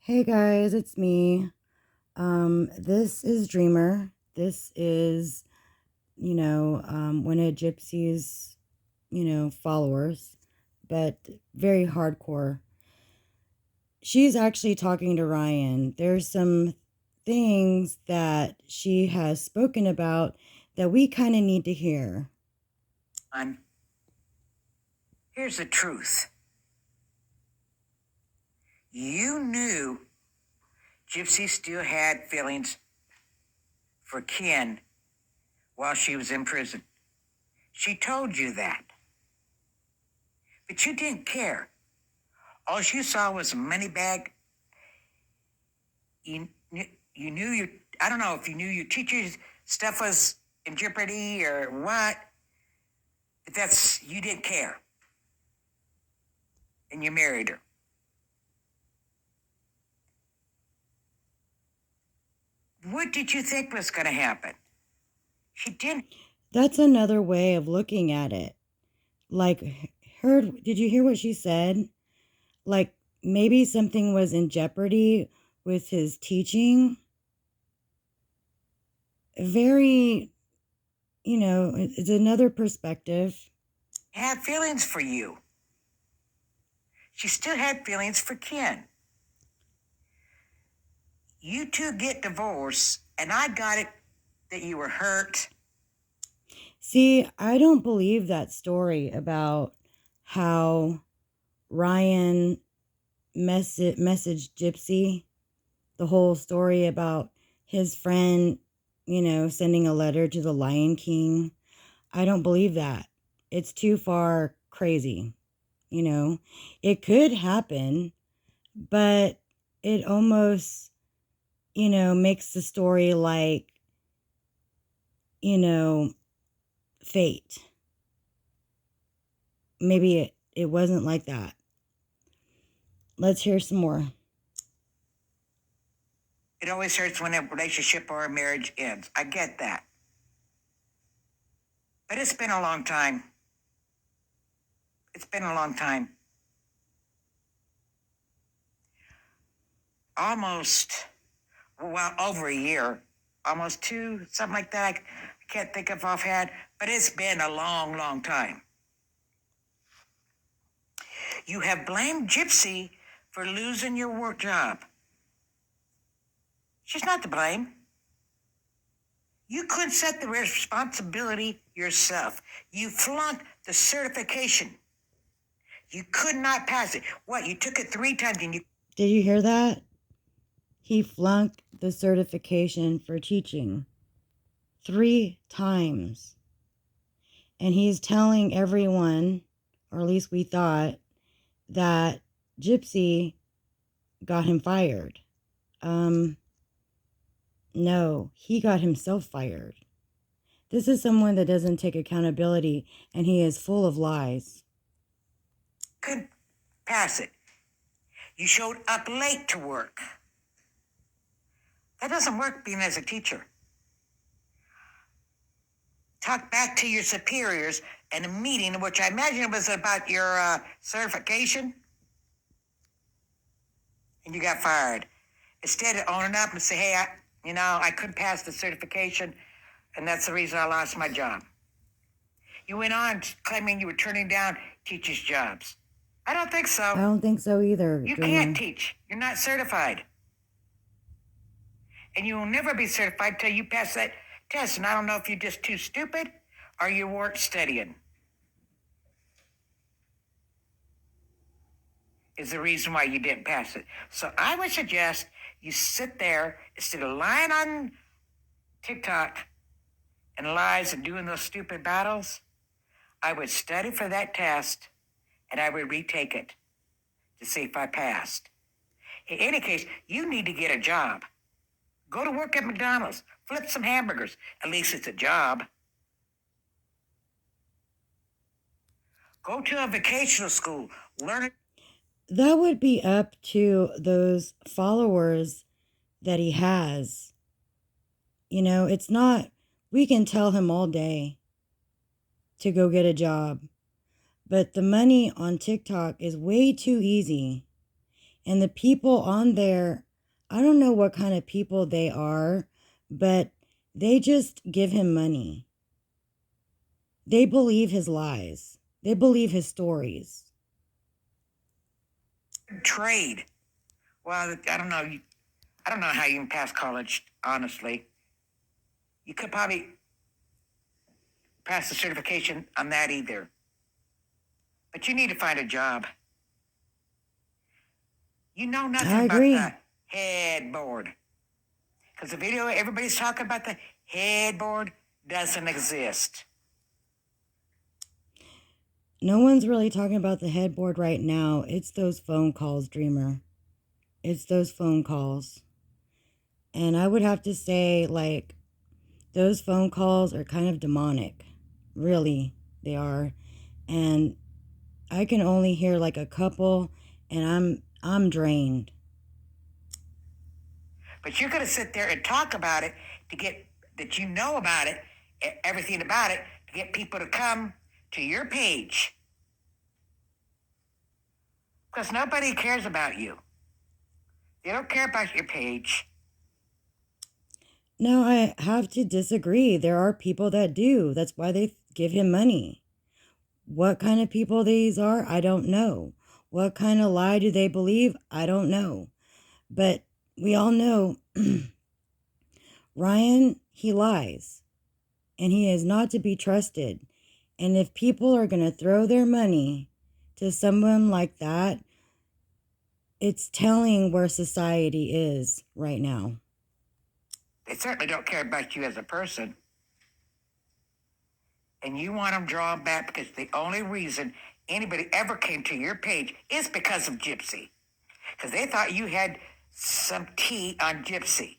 Hey guys, it's me. This is Dreamer. This is, one of Gypsy's, followers, but very hardcore. She's actually talking to Ryan. There's some things that she has spoken about that we kind of need to hear. Here's the truth. You knew Gypsy still had feelings for Ken while she was in prison. She told you that. But you didn't care. All you saw was a money bag. You knew your, I don't know if you knew your teacher's stuff was in jeopardy or what, but you didn't care. And you married her. What did you think was going to happen? She didn't. That's another way of looking at it. Like, did you hear what she said? Like, maybe something was in jeopardy with his teaching. Very, it's another perspective. Had feelings for you. She still had feelings for Ken. You two get divorced, and I got it that you were hurt. See, I don't believe that story about how Ryan messaged Gypsy. The whole story about his friend, sending a letter to the Lion King. I don't believe that. It's too far crazy. It could happen, but it almost, makes the story like, fate. Maybe it wasn't like that. Let's hear some more. It always hurts when a relationship or a marriage ends. I get that. But it's been a long time. It's been a long time. Over a year. Almost two, something like that. I can't think of offhand. But it's been a long, long time. You have blamed Gypsy for losing your work job. She's not to blame. You couldn't set the responsibility yourself. You flunked the certification. You could not pass it. What, you took it 3 times and you... Did you hear that? He flunked the certification for teaching 3 times. And he's telling everyone, or at least we thought, that Gypsy got him fired. No, he got himself fired. This is someone that doesn't take accountability, and he is full of lies. Could pass it. You showed up late to work. That doesn't work being as a teacher. Talk back to your superiors in a meeting, which I imagine was about your certification, and you got fired. Instead of owning up and say, hey, I couldn't pass the certification, and that's the reason I lost my job. You went on claiming you were turning down teachers' jobs. I don't think so. I don't think so either. You can't teach. You're not certified. And you will never be certified until you pass that test. And I don't know if you're just too stupid or you weren't studying. Is the reason why you didn't pass it. So I would suggest you sit there instead of lying on TikTok and lies and doing those stupid battles. I would study for that test and I would retake it to see if I passed. In any case, you need to get a job. Go to work at McDonald's. Flip some hamburgers. At least it's a job. Go to a vocational school. Learn it. That would be up to those followers that he has. It's not, we can tell him all day to go get a job. But the money on TikTok is way too easy. And the people on there, I don't know what kind of people they are, but they just give him money. They believe his lies. They believe his stories. Trade. Well, I don't know. I don't know how you can pass college, honestly. You could probably pass the certification on that either. But you need to find a job. You know nothing I about the agree. headboard. Because the video everybody's talking about, the headboard doesn't exist. No one's really talking about the headboard right now. It's those phone calls, Dreamer. It's those phone calls. And I would have to say, like, those phone calls are kind of demonic. Really, they are. And I can only hear like a couple, and I'm drained. But you're going to sit there and talk about it to get that you know about it, everything about it, to get people to come to your page. Because nobody cares about you. They don't care about your page. No, I have to disagree. There are people that do. That's why they give him money. What kind of people these are, I don't know. What kind of lie do they believe? I don't know. But we all know Ryan, he lies. And he is not to be trusted. And if people are going to throw their money to someone like that, it's telling where society is right now. They certainly don't care about you as a person. And you want them drawn back because the only reason anybody ever came to your page is because of Gypsy. Because they thought you had some tea on Gypsy.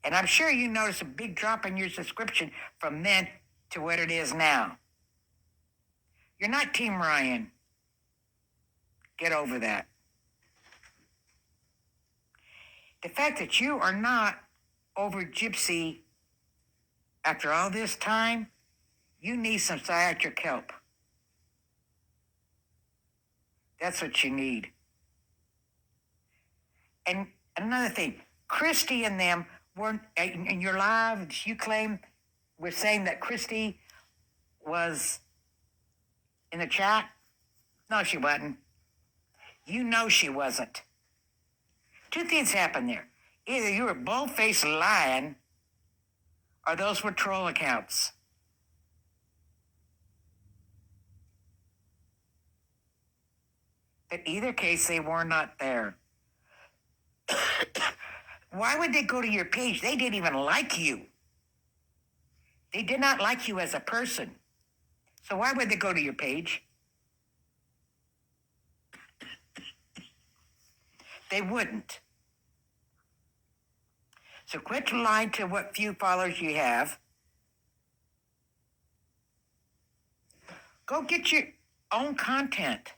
And I'm sure you noticed a big drop in your subscription from then to what it is now. You're not Team Ryan. Get over that. The fact that you are not over Gypsy after all this time, you need some psychiatric help. That's what you need. And another thing, Christy and them weren't in your live. You claim we're saying that Christy was in the chat. No, she wasn't. You know she wasn't. Two things happened there. Either you were bold-faced lying, or those were troll accounts. In either case, they were not there. Why would they go to your page? They didn't even like you. They did not like you as a person. So why would they go to your page? They wouldn't. So quit lying to what few followers you have. Go get your own content.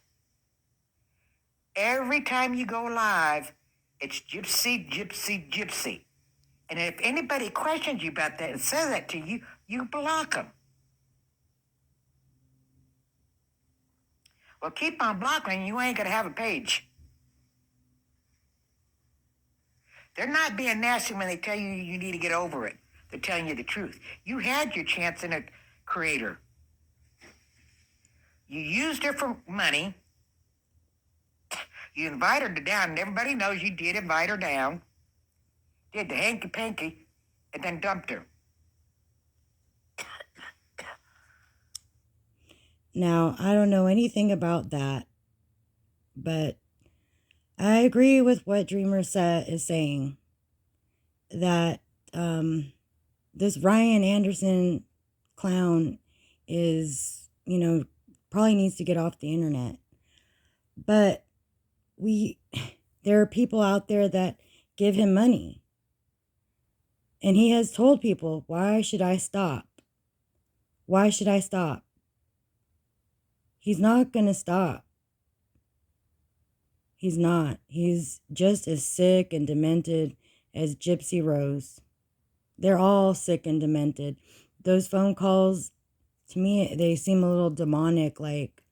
Every time you go live, it's Gypsy, Gypsy, Gypsy. And if anybody questions you about that and says that to you, you block them. Well, keep on blocking, you ain't going to have a page. They're not being nasty when they tell you you need to get over it. They're telling you the truth. You had your chance in a creator. You used her for money. You invited her down, and everybody knows you did invite her down. Did the hanky-panky, and then dumped her. Now, I don't know anything about that, but I agree with what Dreamer is saying, that this Ryan Anderson clown is, probably needs to get off the internet. But there are people out there that give him money. And he has told people, why should I stop? Why should I stop? He's not going to stop. He's not. He's just as sick and demented as Gypsy Rose. They're all sick and demented. Those phone calls, to me, they seem a little demonic. Like,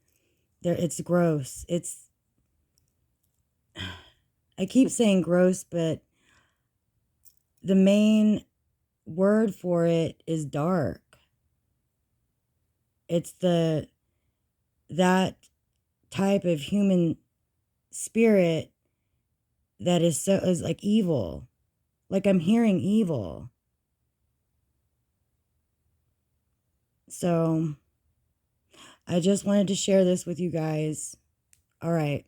it's gross. I keep saying gross, but the main word for it is dark. It's that type of human spirit that is like evil. Like I'm hearing evil. So I just wanted to share this with you guys. All right.